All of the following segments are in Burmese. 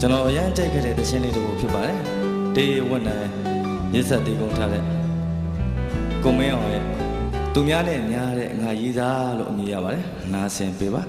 ကျွန်တော်အရန်ကြိုက်ခဲ့တဲ့တခြင်းလေးတစ်ခုဖြစ်ပါတယ်တေးဝတ်နိုင်ရစ်ဆက်တီးကုန်ထားတဲ့ကိုမင်းအောင်ရဲ့သူများနဲ့များတဲ့ငါရည်သားလို့အမည်ရပါတယ်နားဆင်ပေးပါ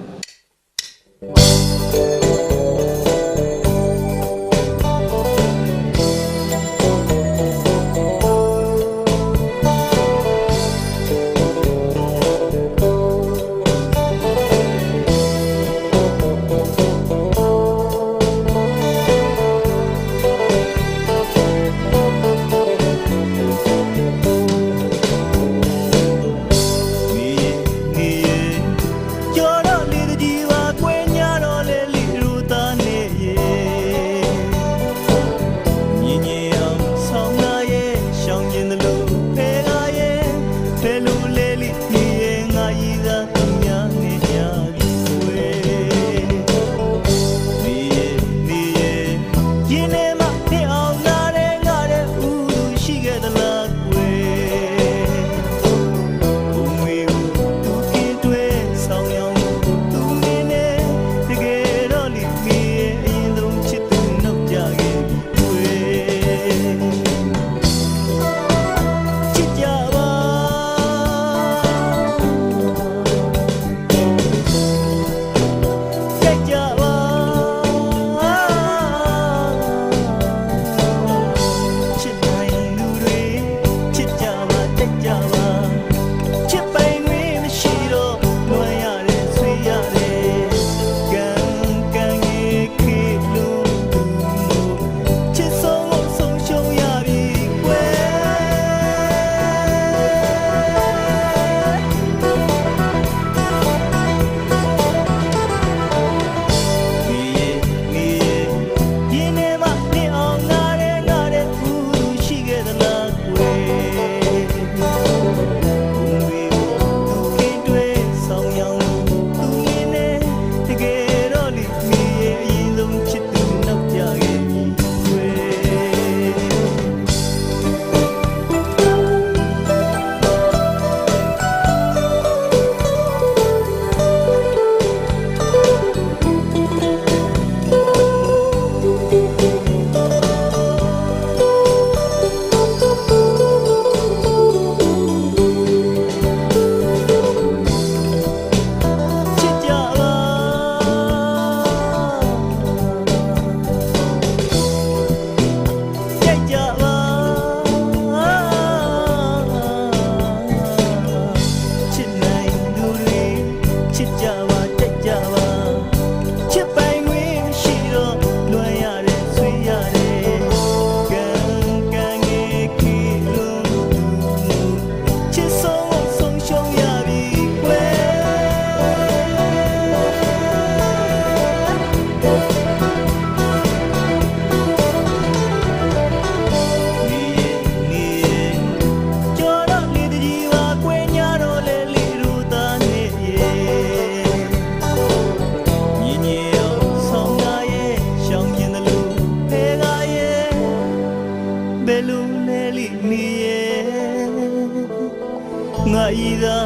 ငါဤသာ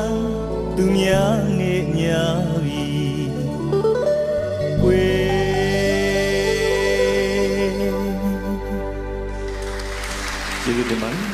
သူများနဲ့ညာပြီဝေကျေးဇူးတင်ပါတယ်